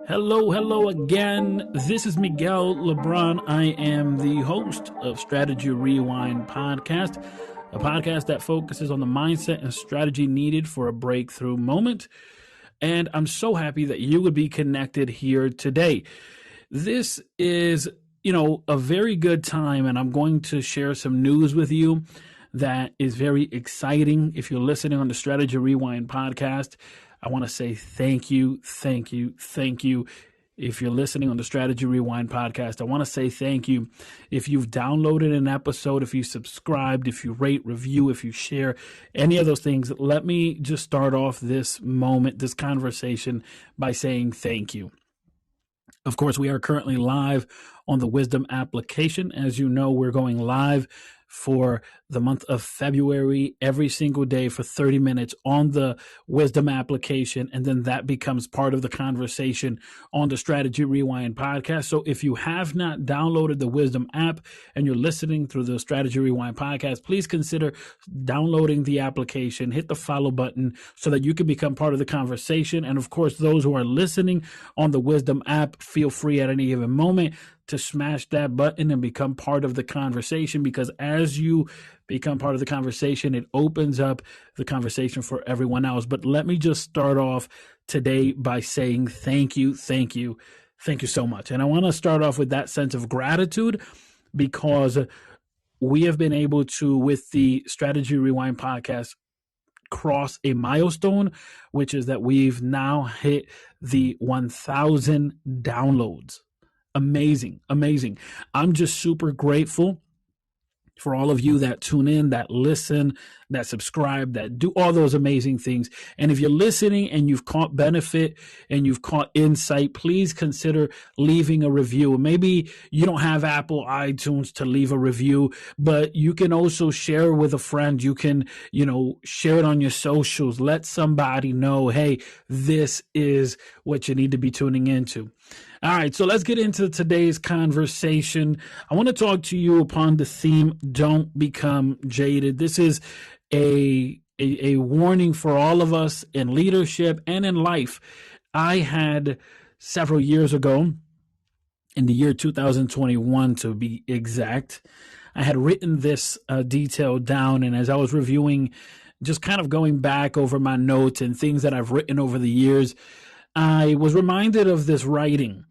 Hello again. This is Miguel Lebron. I am the host of Strategy Rewind podcast, a podcast that focuses on the mindset and strategy needed for a breakthrough moment. And I'm so happy that you would be connected here today. This is, a very good time, and I'm going to share some news with you that is very exciting. If you're listening on the Strategy Rewind podcast, I want to say thank you. If you're listening on the Strategy Rewind podcast, I want to say thank you. If you've downloaded an episode, if you subscribed, if you rate, review, if you share, any of those things, let me just start off this moment, this conversation by saying thank you. Of course, we are currently live on the Wisdom application. As you know, we're going live for the month of February every single day for 30 minutes on the Wisdom application. And then that becomes part of the conversation on the Strategy Rewind podcast. So if you have not downloaded the Wisdom app and you're listening through the Strategy Rewind podcast, please consider downloading the application, hit the follow button so that you can become part of the conversation. And of course, those who are listening on the Wisdom app, feel free at any given moment to smash that button and become part of the conversation, because as you become part of the conversation, it opens up the conversation for everyone else. But let me just start off today by saying thank you so much. And I want to start off with that sense of gratitude, because we have been able to, with the Strategy Rewind podcast, cross a milestone, which is that we've now hit the 1,000 downloads. Amazing. I'm just super grateful for all of you that tune in, that listen, that subscribe, that do all those amazing things. And if you're listening and you've caught benefit and you've caught insight, please consider leaving a review. Maybe you don't have Apple iTunes to leave a review, but you can also share with a friend. You can, share it on your socials. Let somebody know, hey, this is what you need to be tuning into. All right, so let's get into today's conversation. I want to talk to you upon the theme, don't become jaded. This is a warning for all of us in leadership and in life. I had several years ago, in the year 2021 to be exact, I had written this detail down, and as I was reviewing, just kind of going back over my notes and things that I've written over the years, I was reminded of this writing.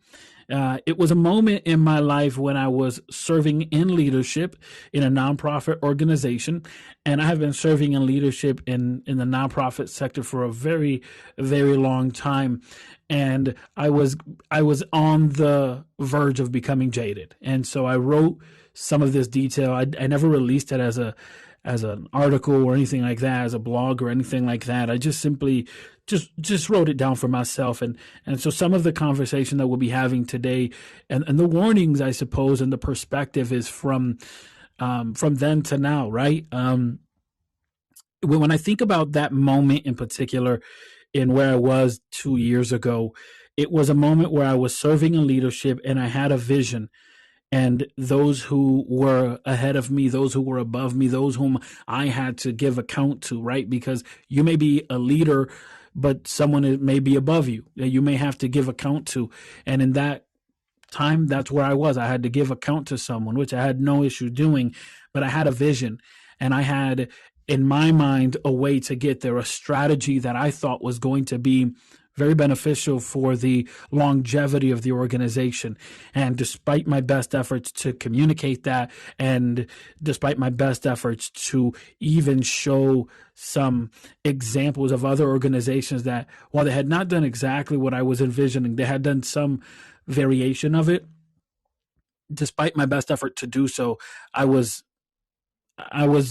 It was a moment in my life when I was serving in leadership in a nonprofit organization, and I have been serving in leadership in the nonprofit sector for a very, very long time. And I was on the verge of becoming jaded, and so I wrote some of this detail. I never released it as an article or anything like that, as a blog or anything like that. I just simply just wrote it down for myself. And so some of the conversation that we'll be having today and the warnings, I suppose, and the perspective is from then to now, right? When I think about that moment in particular in where I was 2 years ago, it was a moment where I was serving in leadership and I had a vision. And those who were ahead of me, those who were above me, those whom I had to give account to, right? Because you may be a leader, but someone may be above you that you may have to give account to. And in that time, that's where I was. I had to give account to someone, which I had no issue doing, but I had a vision and I had in my mind a way to get there, a strategy that I thought was going to be very beneficial for the longevity of the organization. And despite my best efforts to communicate that, and despite my best efforts to even show some examples of other organizations that, while they had not done exactly what I was envisioning, they had done some variation of it. Despite my best effort to do so, I was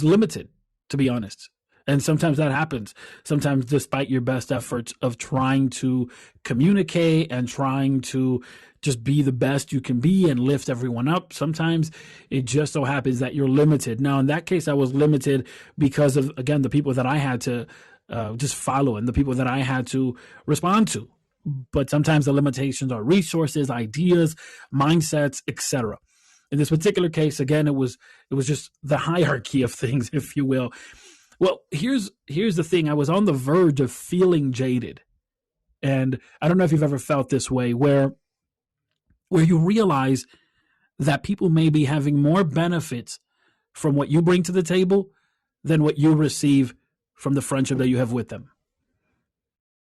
limited, to be honest. And sometimes that happens. Sometimes despite your best efforts of trying to communicate and trying to just be the best you can be and lift everyone up, sometimes it just so happens that you're limited. Now, in that case, I was limited because of, again, the people that I had to just follow and the people that I had to respond to. But sometimes the limitations are resources, ideas, mindsets, etc. In this particular case, again, it was just the hierarchy of things, if you will. Well, here's the thing. I was on the verge of feeling jaded. And I don't know if you've ever felt this way where you realize that people may be having more benefits from what you bring to the table than what you receive from the friendship that you have with them.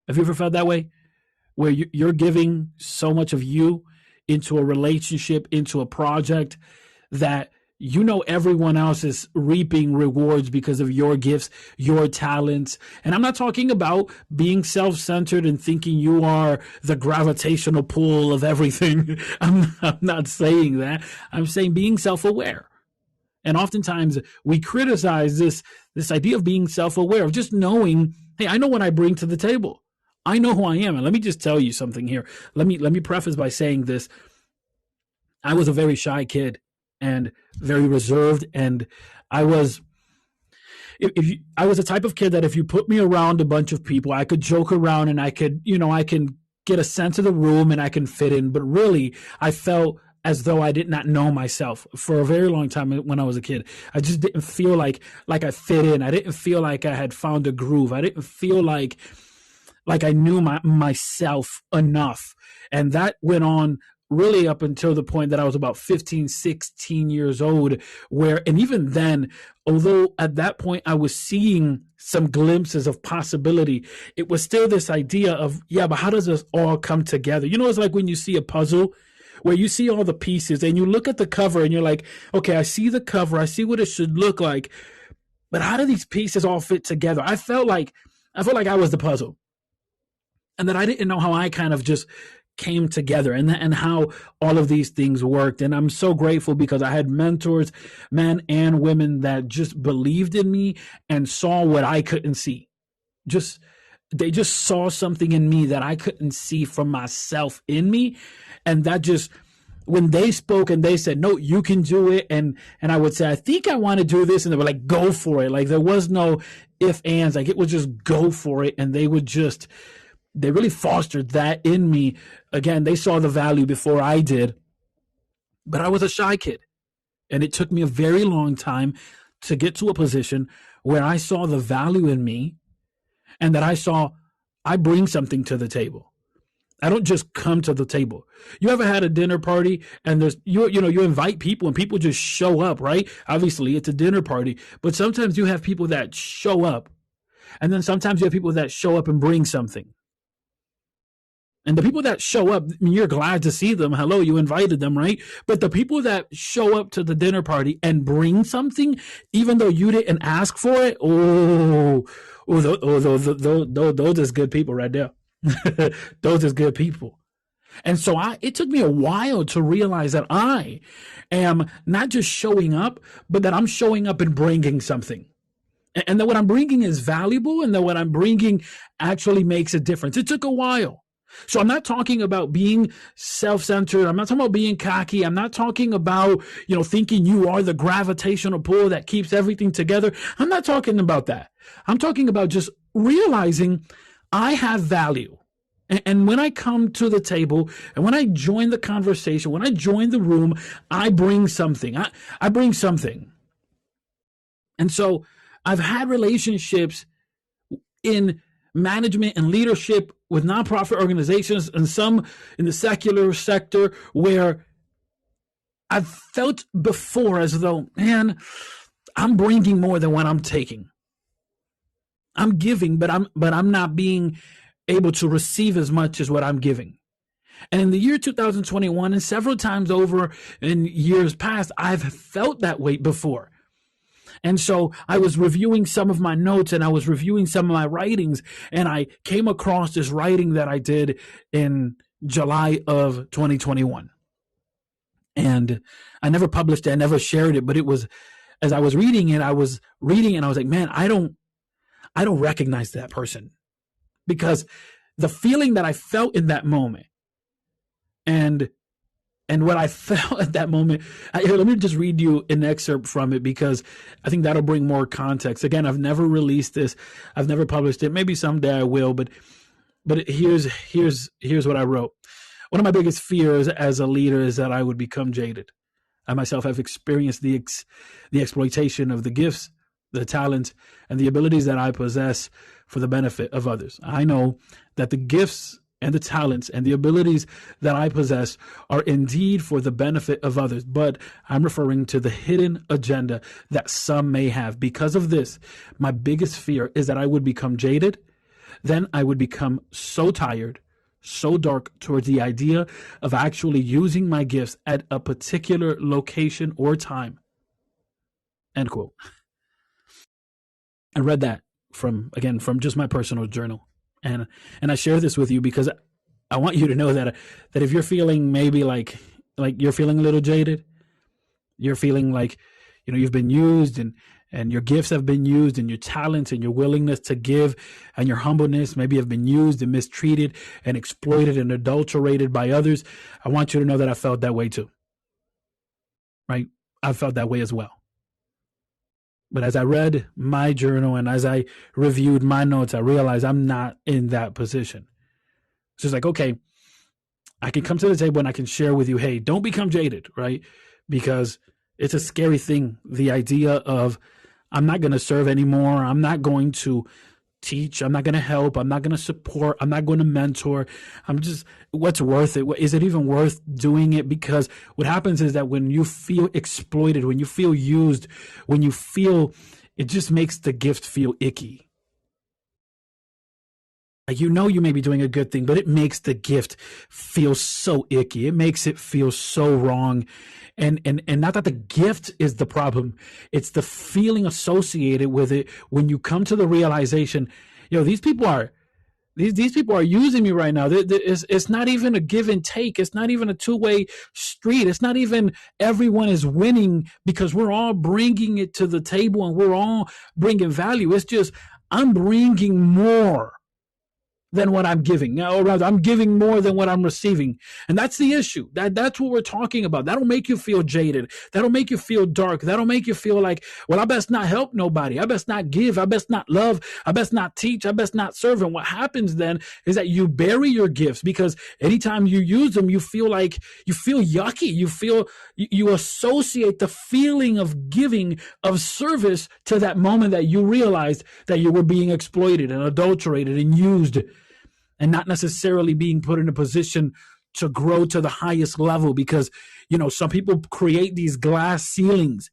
Have you ever felt that way? Where you're giving so much of you into a relationship, into a project, that everyone else is reaping rewards because of your gifts, your talents. And I'm not talking about being self-centered and thinking you are the gravitational pull of everything. I'm not saying that. I'm saying being self-aware. And oftentimes we criticize this idea of being self-aware, of just knowing, hey, I know what I bring to the table. I know who I am. And let me just tell you something here. Let me preface by saying this. I was a very shy kid and very reserved. And I was the type of kid that if you put me around a bunch of people, I could joke around and I can get a sense of the room and I can fit in. But really, I felt as though I did not know myself for a very long time when I was a kid. I just didn't feel like I fit in. I didn't feel like I had found a groove. I didn't feel like I knew myself enough. And that went on really up until the point that I was about 15, 16 years old, and even then, although at that point I was seeing some glimpses of possibility, it was still this idea of, yeah, but how does this all come together? It's like when you see a puzzle where you see all the pieces and you look at the cover and you're like, okay, I see the cover, I see what it should look like, but how do these pieces all fit together? I felt like I was the puzzle, and that I didn't know how I kind of just came together and how all of these things worked. And I'm so grateful because I had mentors, men and women, that just believed in me and saw what I couldn't see. They just saw something in me that I couldn't see from myself in me. And that just, when they spoke and they said, no, you can do it. And I would say, I think I want to do this. And they were like, go for it. Like there was no if, ands, like it was just go for it. And they really fostered that in me. Again, they saw the value before I did, but I was a shy kid. And it took me a very long time to get to a position where I saw the value in me and that I bring something to the table. I don't just come to the table. You ever had a dinner party and you invite people and people just show up, right? Obviously it's a dinner party, but sometimes you have people that show up, and then sometimes you have people that show up and bring something. And the people that show up, you're glad to see them. Hello, you invited them, right? But the people that show up to the dinner party and bring something, even though you didn't ask for it, those is good people right there. Those is good people. And so it took me a while to realize that I am not just showing up, but that I'm showing up and bringing something. And that what I'm bringing is valuable, and that what I'm bringing actually makes a difference. It took a while. So I'm not talking about being self-centered. I'm not talking about being cocky. I'm not talking about, thinking you are the gravitational pull that keeps everything together. I'm not talking about that. I'm talking about just realizing I have value. And when I come to the table and when I join the conversation, when I join the room, I bring something. I bring something. And so I've had relationships in management and leadership with nonprofit organizations and some in the secular sector where I've felt before as though, man, I'm bringing more than what I'm taking. I'm giving, but I'm not being able to receive as much as what I'm giving. And in the year 2021 and several times over in years past, I've felt that way before. And so I was reviewing some of my notes and I was reviewing some of my writings, and I came across this writing that I did in July of 2021. And I never published it, I never shared it, but it was, as I was reading it, and I was like, man, I don't recognize that person, because the feeling that I felt in that moment and what I felt at that moment, let me just read you an excerpt from it, because I think that'll bring more context. Again, I've never released this. I've never published it. Maybe someday I will, but here's what I wrote. One of my biggest fears as a leader is that I would become jaded. I myself have experienced the exploitation of the gifts, the talents, and the abilities that I possess for the benefit of others. I know that the gifts and the talents and the abilities that I possess are indeed for the benefit of others, but I'm referring to the hidden agenda that some may have. Because of this, my biggest fear is that I would become jaded. Then I would become so tired, so dark towards the idea of actually using my gifts at a particular location or time. End quote. I read that from just my personal journal. And I share this with you because I want you to know that if you're feeling maybe like you're feeling a little jaded, you're feeling like you've been used and your gifts have been used and your talents and your willingness to give and your humbleness maybe have been used and mistreated and exploited and adulterated by others. I want you to know that I felt that way too. Right? I felt that way as well. But as I read my journal and as I reviewed my notes, I realized I'm not in that position. It's just like, okay, I can come to the table and I can share with you, hey, don't become jaded, right? Because it's a scary thing. The idea of I'm not going to serve anymore. I'm not going to teach. I'm not going to help. I'm not going to support. I'm not going to mentor. What's worth it? Is it even worth doing it? Because what happens is that when you feel exploited, when you feel used, when you feel, it just makes the gift feel icky. Like, you may be doing a good thing, but it makes the gift feel so icky. It makes it feel so wrong. And not that the gift is the problem. It's the feeling associated with it when you come to the realization, these people are using me right now. It's not even a give and take. It's not even a two-way street. It's not even everyone is winning because we're all bringing it to the table and we're all bringing value. It's just I'm bringing more than what I'm giving. Or rather, I'm giving more than what I'm receiving. And that's the issue. That's what we're talking about. That'll make you feel jaded. That'll make you feel dark. That'll make you feel like, well, I best not help nobody. I best not give. I best not love. I best not teach. I best not serve. And what happens then is that you bury your gifts because anytime you use them, you feel yucky. You associate the feeling of giving, of service to that moment that you realized that you were being exploited and adulterated and used, and not necessarily being put in a position to grow to the highest level because, some people create these glass ceilings.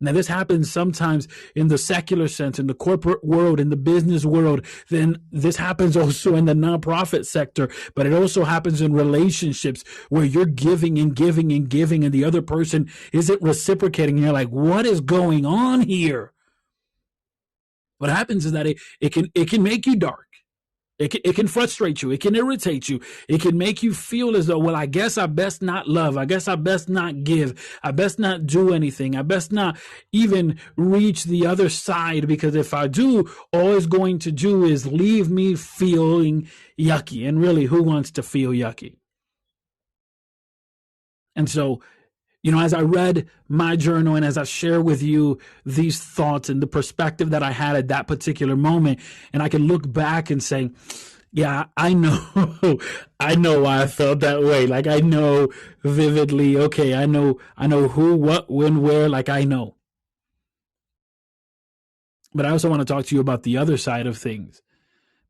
Now, this happens sometimes in the secular sense, in the corporate world, in the business world. Then this happens also in the nonprofit sector, but it also happens in relationships where you're giving and giving and giving and the other person isn't reciprocating. And you're like, what is going on here? What happens is that it can make you dark. It can frustrate you. It can irritate you. It can make you feel as though, well, I guess I best not love. I guess I best not give. I best not do anything. I best not even reach the other side because if I do, all it's going to do is leave me feeling yucky. And really, who wants to feel yucky? And so, as I read my journal and as I share with you these thoughts and the perspective that I had at that particular moment, and I can look back and say, yeah, I know, I know why I felt that way. Like, I know vividly. Okay, I know who, what, when, where, like I know. But I also want to talk to you about the other side of things,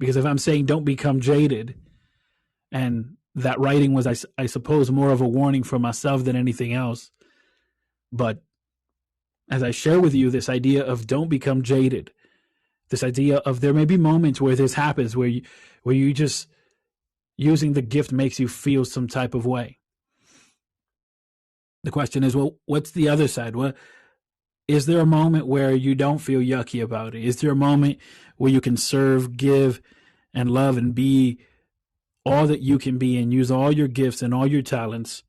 because if I'm saying don't become jaded, and that writing was, I suppose, more of a warning for myself than anything else. But as I share with you this idea of don't become jaded, this idea of there may be moments where this happens, where you just using the gift makes you feel some type of way. The question is, well, what's the other side? What is there a moment where you don't feel yucky about it? Is there a moment where you can serve, give, and love and be all that you can be and use all your gifts and all your talents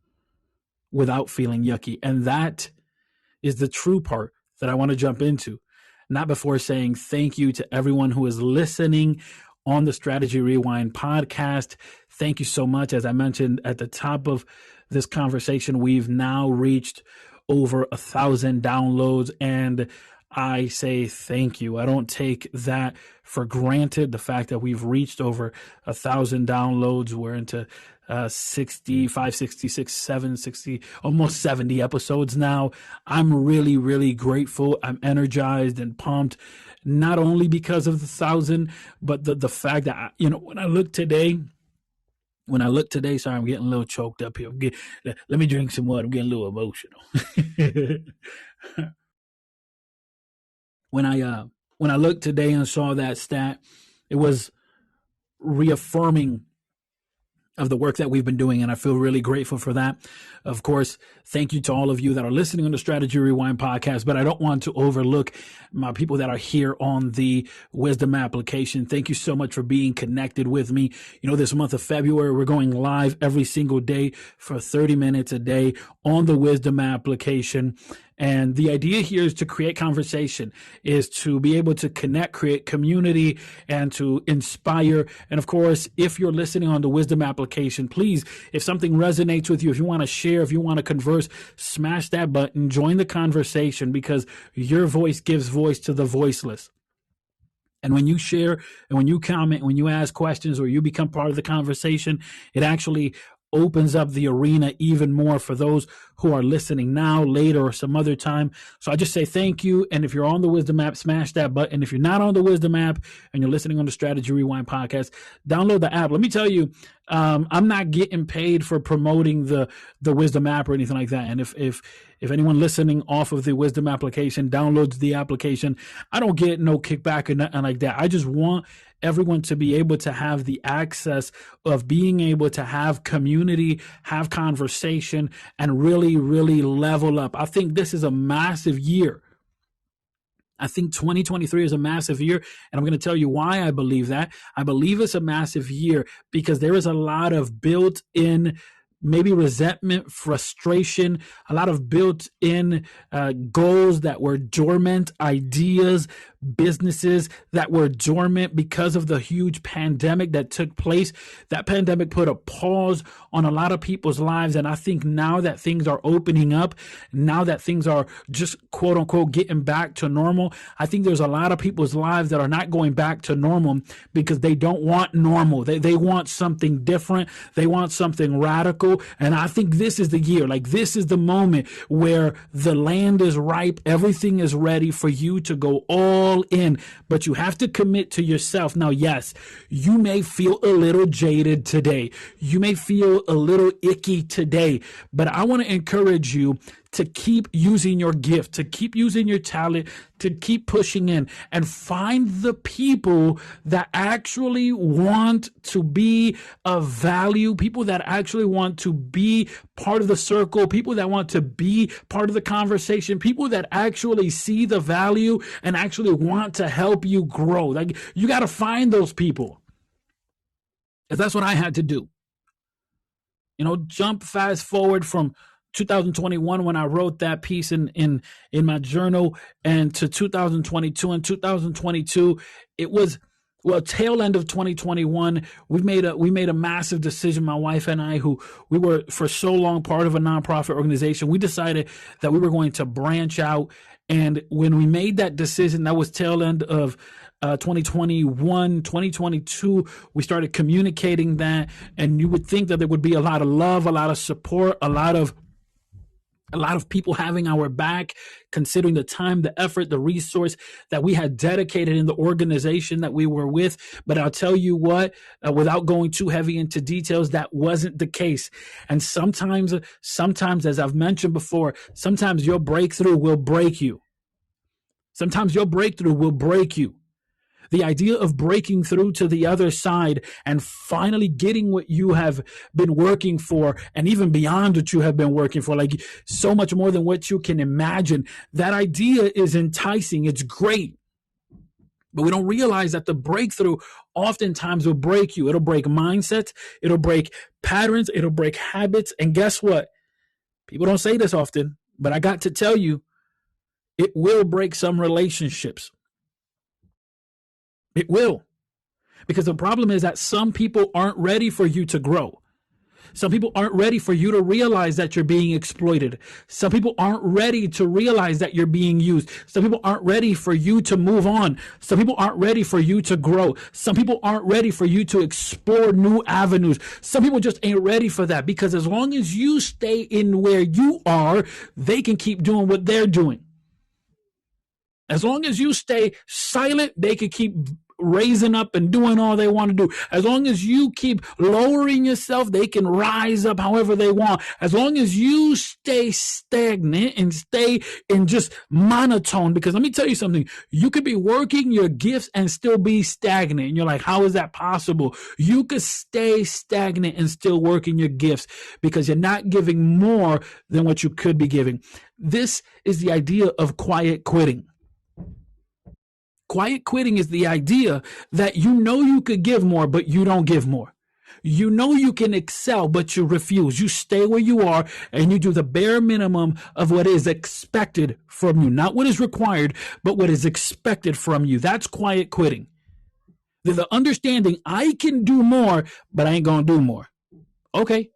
without feeling yucky? And that is the true part that I want to jump into. Not before saying thank you to everyone who is listening on the Strategy Rewind podcast. Thank you so much. As I mentioned at the top of this conversation, we've now reached over 1,000 downloads, and I say thank you. I don't take that for granted. The fact that we've reached over 1,000 downloads, we're into 65, 66, 60, almost 70 episodes now. I'm really, really grateful. I'm energized and pumped, not only because of the 1,000, but the fact that, when I look today, When I look today, sorry, I'm getting a little choked up here. Let me drink some water. I'm getting a little emotional. when I looked today and saw that stat, it was reaffirming of the work that we've been doing, and I feel really grateful for that. Of course, thank you to all of you that are listening on the Strategy Rewind podcast, but I don't want to overlook my people that are here on the Wisdom application. Thank you so much for being connected with me. You know, this month of February, we're going live every single day for 30 minutes a day on the Wisdom application. And the idea here is to create conversation, is to be able to connect, create community, and to inspire. And of course, if you're listening on the Wisdom application, please, if something resonates with you, if you want to share, if you want to converse, smash that button, join the conversation, because your voice gives voice to the voiceless. And when you share and when you comment, when you ask questions or you become part of the conversation, it actually opens up the arena even more for those who are listening now, later, or some other time. So I just say thank you. And if you're on the Wisdom app, smash that button. If you're not on the Wisdom app and you're listening on the Strategy Rewind podcast, download the app. Let me tell you, I'm not getting paid for promoting the Wisdom app or anything like that. And if anyone listening off of the Wisdom application downloads the application, I don't get no kickback or nothing like that. I just want everyone to be able to have the access of being able to have community, have conversation, and really, really level up. I think this is a massive year. I think 2023 is a massive year, and I'm going to tell you why I believe that. I believe it's a massive year because there is a lot of built-in maybe resentment, frustration, a lot of built-in goals that were dormant, ideas, businesses that were dormant because of the huge pandemic that took place. That pandemic put a pause on a lot of people's lives. And I think now that things are opening up, now that things are just quote unquote getting back to normal, I think there's a lot of people's lives that are not going back to normal because they don't want normal. They want something different. They want something radical. And I think this is the year, like this is the moment where the land is ripe. Everything is ready for you to go all in, but you have to commit to yourself. Now, yes, you may feel a little jaded today. You may feel a little icky today, but I want to encourage you to keep using your gift, to keep using your talent, to keep pushing in and find the people that actually want to be of value, people that actually want to be part of the circle, people that want to be part of the conversation, people that actually see the value and actually want to help you grow. Like, you got to find those people. If that's what I had to do. You know, jump fast forward from 2021 when I wrote that piece in my journal, and to 2022. In 2022, it was, well, tail end of 2021, we made a massive decision. My wife and I, who we were for so long part of a nonprofit organization, we decided that we were going to branch out. And when we made that decision, that was tail end of 2021, 2022, we started communicating that, and you would think that there would be a lot of love, a lot of support, a lot of people having our back, considering the time, the effort, the resource that we had dedicated in the organization that we were with. But I'll tell you what, without going too heavy into details, that wasn't the case. And sometimes, as I've mentioned before, sometimes your breakthrough will break you. Sometimes your breakthrough will break you. The idea of breaking through to the other side and finally getting what you have been working for, and even beyond what you have been working for, like so much more than what you can imagine. That idea is enticing. It's great. But we don't realize that the breakthrough oftentimes will break you. It'll break mindsets. It'll break patterns. It'll break habits. And guess what? People don't say this often, but I got to tell you, it will break some relationships. It will. Because the problem is that some people aren't ready for you to grow. Some people aren't ready for you to realize that you're being exploited. Some people aren't ready to realize that you're being used. Some people aren't ready for you to move on. Some people aren't ready for you to grow. Some people aren't ready for you to explore new avenues. Some people just ain't ready for that, because as long as you stay in where you are, they can keep doing what they're doing. As long as you stay silent, they can keep raising up and doing all they want to do. As long as you keep lowering yourself, they can rise up however they want. As long as you stay stagnant and stay in just monotone, because let me tell you something, you could be working your gifts and still be stagnant. And you're like, how is that possible? You could stay stagnant and still working your gifts because you're not giving more than what you could be giving. This is the idea of quiet quitting. Quiet quitting is the idea that you know you could give more, but you don't give more. You know you can excel, but you refuse. You stay where you are and you do the bare minimum of what is expected from you. Not what is required, but what is expected from you. That's quiet quitting. The understanding I can do more, but I ain't going to do more. Okay,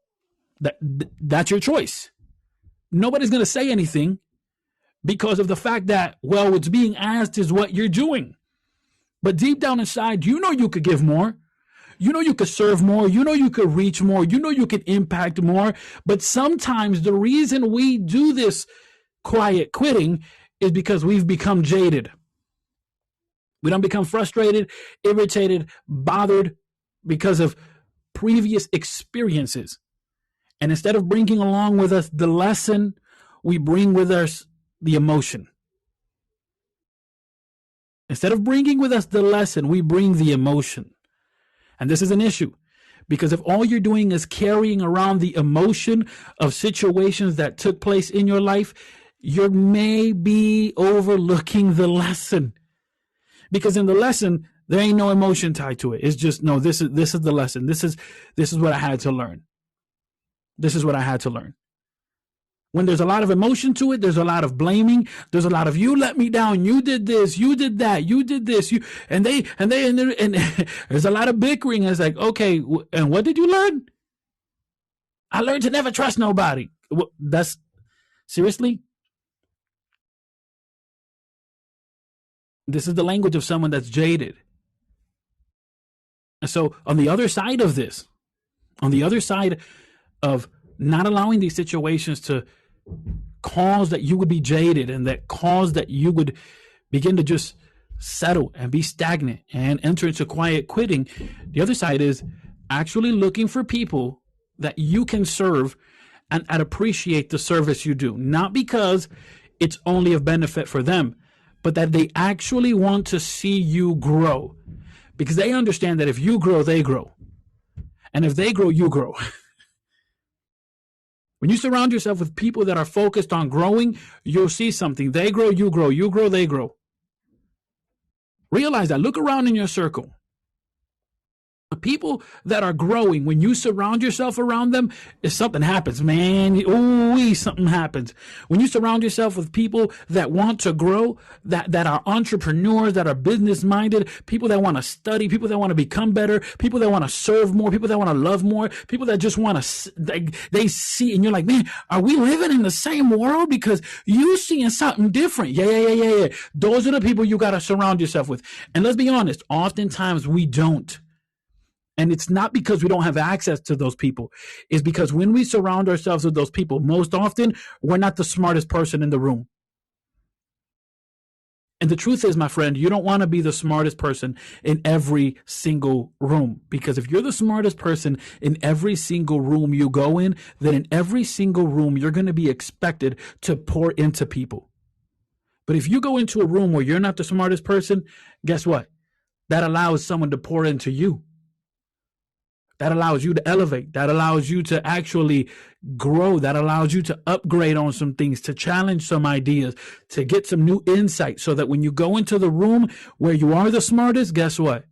that's your choice. Nobody's going to say anything because of the fact that, well, what's being asked is what you're doing. But deep down inside, you know you could give more. You know you could serve more. You know you could reach more. You know you could impact more. But sometimes the reason we do this quiet quitting is because we've become jaded. We don't become frustrated, irritated, bothered because of previous experiences. And instead of bringing along with us the lesson, we bring with us the emotion. Instead of bringing with us the lesson, we bring the emotion. And this is an issue because if all you're doing is carrying around the emotion of situations that took place in your life, you may be overlooking the lesson. Because in the lesson, there ain't no emotion tied to it. It's just, no, this is the lesson. This is what I had to learn. This is what I had to learn. When there's a lot of emotion to it, there's a lot of blaming. There's a lot of, you let me down. You did this. You did that. You did this. And there's a lot of bickering. It's like, okay, and what did you learn? I learned to never trust nobody. That's seriously. This is the language of someone that's jaded. And so on the other side of this, on the other side of not allowing these situations to cause that you would be jaded and that cause that you would begin to just settle and be stagnant and enter into quiet quitting, the other side is actually looking for people that you can serve and appreciate the service you do. Not because it's only of benefit for them, but that they actually want to see you grow. Because they understand that if you grow, they grow. And if they grow, you grow. When you surround yourself with people that are focused on growing, you'll see something. They grow, you grow. You grow, they grow. Realize that. Look around in your circle. The people that are growing, when you surround yourself around them, if something happens, man, ooh, something happens. When you surround yourself with people that want to grow, that are entrepreneurs, that are business-minded, people that want to study, people that want to become better, people that want to serve more, people that want to love more, people that just want to, they see, and you're like, man, are we living in the same world? Because you seeing something different. Yeah. Those are the people you got to surround yourself with. And let's be honest, oftentimes we don't. And it's not because we don't have access to those people. It's because when we surround ourselves with those people, most often, we're not the smartest person in the room. And the truth is, my friend, you don't want to be the smartest person in every single room. Because if you're the smartest person in every single room you go in, then in every single room, you're going to be expected to pour into people. But if you go into a room where you're not the smartest person, guess what? That allows someone to pour into you. That allows you to elevate. That allows you to actually grow. That allows you to upgrade on some things, to challenge some ideas, to get some new insight so that when you go into the room where you are the smartest, guess what?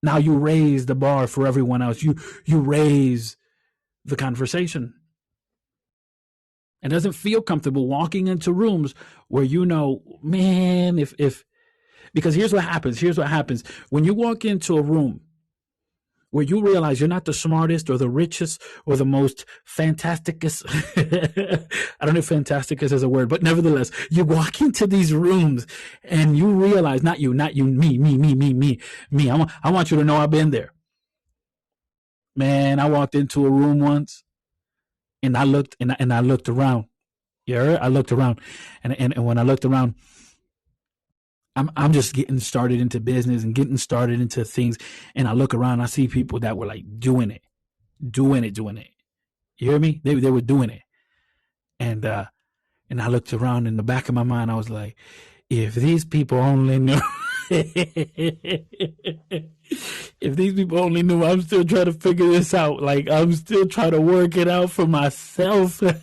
Now you raise the bar for everyone else. You raise the conversation. It doesn't feel comfortable walking into rooms where you know, man, because here's what happens. When you walk into a room where you realize you're not the smartest or the richest or the most fantasticest, I don't know if fantasticest is a word, but nevertheless, you walk into these rooms and you realize, not you, me. I want you to know I've been there. Man, I walked into a room once and I looked around. You heard? I looked around and when I looked around, I'm just getting started into business and getting started into things, and I look around, I see people that were like doing it, doing it, doing it. You hear me? They were doing it, and I looked around. In the back of my mind, I was like, if these people only knew, if these people only knew, I'm still trying to figure this out. Like I'm still trying to work it out for myself. But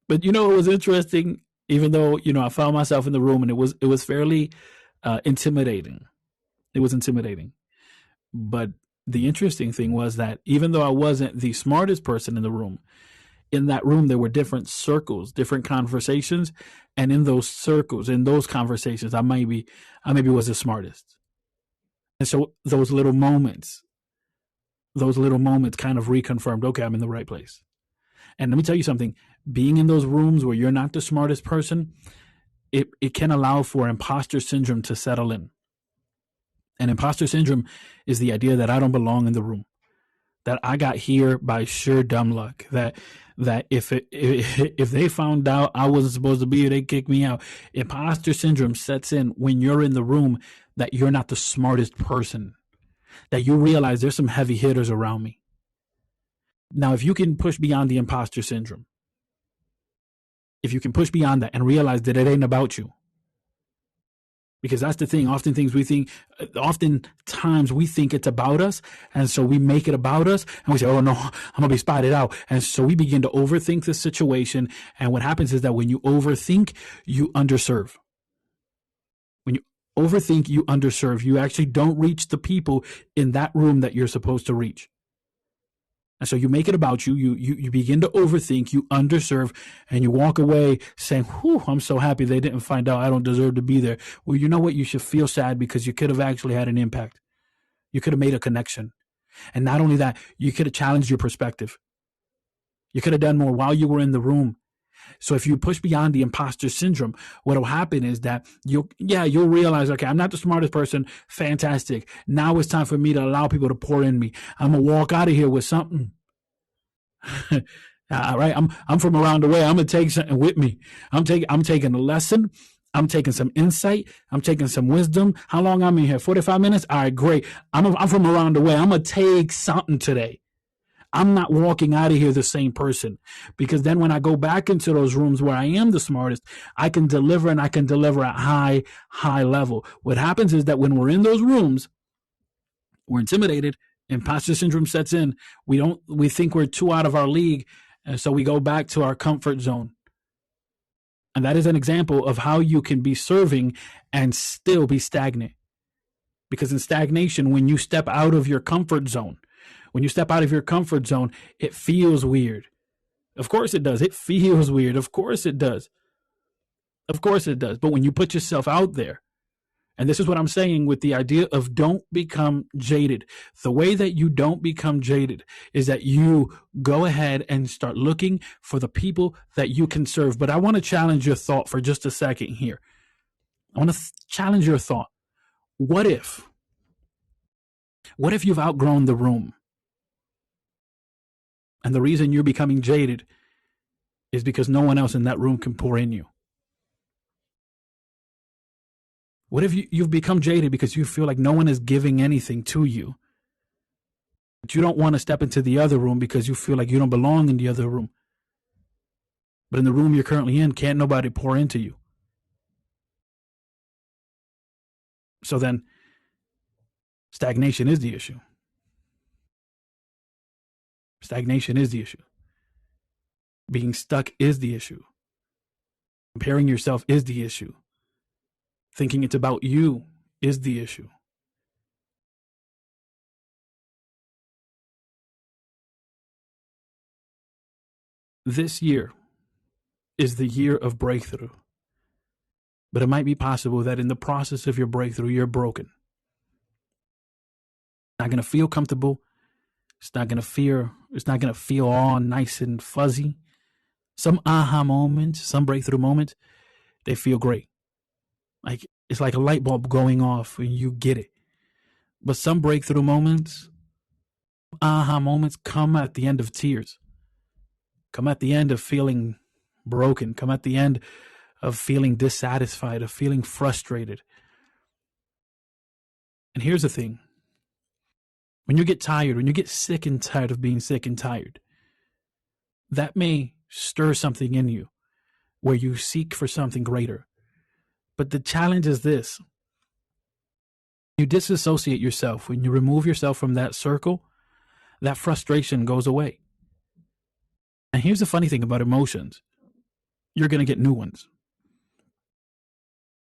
it was interesting. Even though I found myself in the room, and it was fairly intimidating. It was intimidating. But the interesting thing was that even though I wasn't the smartest person in the room, in that room there were different circles, different conversations, and in those circles, in those conversations, I maybe was the smartest. And so those little moments kind of reconfirmed, okay, I'm in the right place. And let me tell you something, being in those rooms where you're not the smartest person, it can allow for imposter syndrome to settle in. And imposter syndrome is the idea that I don't belong in the room, that I got here by sheer dumb luck, that if they found out I wasn't supposed to be here, they kick me out. Imposter syndrome sets in when you're in the room that you're not the smartest person, that you realize there's some heavy hitters around me. Now, if you can push beyond the imposter syndrome, if you can push beyond that and realize that it ain't about you, because that's the thing. Oftentimes we think it's about us, and so we make it about us, and we say, "Oh no, I'm gonna be spotted out," and so we begin to overthink the situation. And what happens is that when you overthink, you underserve. When you overthink, you underserve. You actually don't reach the people in that room that you're supposed to reach. And so you make it about you. You begin to overthink, you underserve, and you walk away saying, whew, I'm so happy they didn't find out I don't deserve to be there. Well, you know what? You should feel sad because you could have actually had an impact. You could have made a connection. And not only that, you could have challenged your perspective. You could have done more while you were in the room. So if you push beyond the imposter syndrome, what will happen is that you'll realize, okay, I'm not the smartest person. Fantastic. Now it's time for me to allow people to pour in me. I'm going to walk out of here with something. All right. I'm from around the way. I'm going to take something with me. I'm taking a lesson. I'm taking some insight. I'm taking some wisdom. How long I'm in here? 45 minutes? All right, great. I'm from around the way. I'm going to take something today. I'm not walking out of here the same person, because then when I go back into those rooms where I am the smartest, I can deliver, and I can deliver at high level. What happens is that when we're in those rooms, we're intimidated, imposter syndrome sets in. We think we're too out of our league. And so we go back to our comfort zone. And that is an example of how you can be serving and still be stagnant. Because in stagnation, when you step out of your comfort zone, it feels weird. Of course it does. It feels weird. Of course it does. But when you put yourself out there, and this is what I'm saying with the idea of don't become jaded. The way that you don't become jaded is that you go ahead and start looking for the people that you can serve. But I want to challenge your thought for just a second here. I want to challenge your thought. What if you've outgrown the room? And the reason you're becoming jaded is because no one else in that room can pour in you. What if you've become jaded because you feel like no one is giving anything to you? But you don't want to step into the other room because you feel like you don't belong in the other room. But in the room you're currently in, can't nobody pour into you. So then, stagnation is the issue. Stagnation is the issue. Being stuck is the issue. Comparing yourself is the issue. Thinking it's about you is the issue. This year is the year of breakthrough. But it might be possible that in the process of your breakthrough, you're broken. Not going to feel comfortable. It's not going to feel all nice and fuzzy. Some aha moments, some breakthrough moments, they feel great. Like it's like a light bulb going off and you get it. But some breakthrough moments, aha moments, come at the end of tears. Come at the end of feeling broken. Come at the end of feeling dissatisfied, of feeling frustrated. And here's the thing. When you get tired, when you get sick and tired of being sick and tired, that may stir something in you where you seek for something greater. But the challenge is this. You disassociate yourself. When you remove yourself from that circle, that frustration goes away. And here's the funny thing about emotions. You're going to get new ones.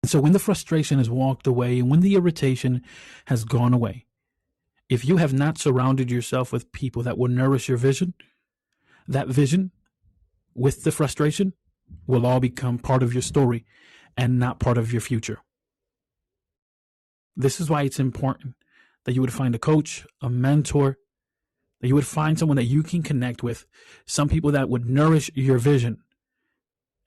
And so when the frustration has walked away and when the irritation has gone away, if you have not surrounded yourself with people that will nourish your vision, that vision with the frustration will all become part of your story and not part of your future. This is why it's important that you would find a coach, a mentor, that you would find someone that you can connect with, some people that would nourish your vision.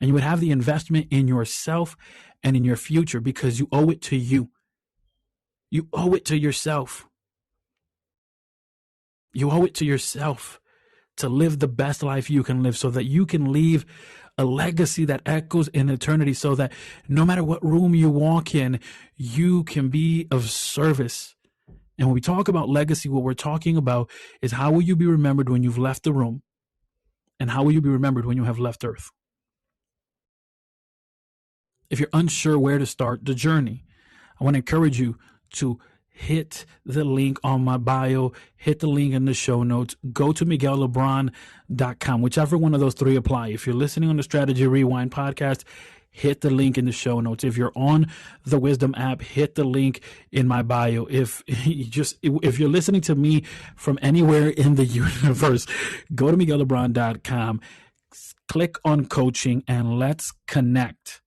And you would have the investment in yourself and in your future because you owe it to you. You owe it to yourself. You owe it to yourself to live the best life you can live so that you can leave a legacy that echoes in eternity so that no matter what room you walk in, you can be of service. And when we talk about legacy, what we're talking about is how will you be remembered when you've left the room and how will you be remembered when you have left Earth? If you're unsure where to start the journey, I want to encourage you to hit the link on my bio, hit the link in the show notes, go to MiguelLebron.com, whichever one of those three apply. If you're listening on the Strategy Rewind podcast, hit the link in the show notes. If you're on the Wisdom app, hit the link in my bio. If you're listening to me from anywhere in the universe, go to MiguelLebron.com, click on coaching, and let's connect.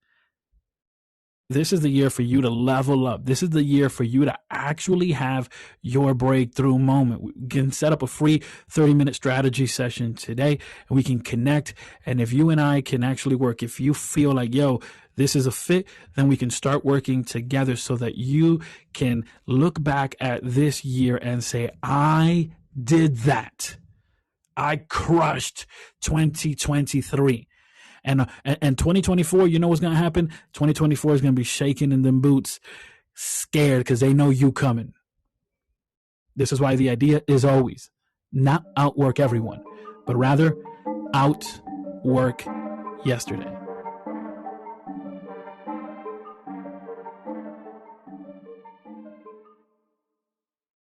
This is the year for you to level up. This is the year for you to actually have your breakthrough moment. We can set up a free 30-minute strategy session today, and we can connect. And if you and I can actually work, if you feel like, yo, this is a fit, then we can start working together so that you can look back at this year and say, I did that. I crushed 2023. And 2024, you know what's going to happen? 2024 is going to be shaking in them boots, scared because they know you coming. This is why the idea is always not outwork everyone, but rather outwork yesterday.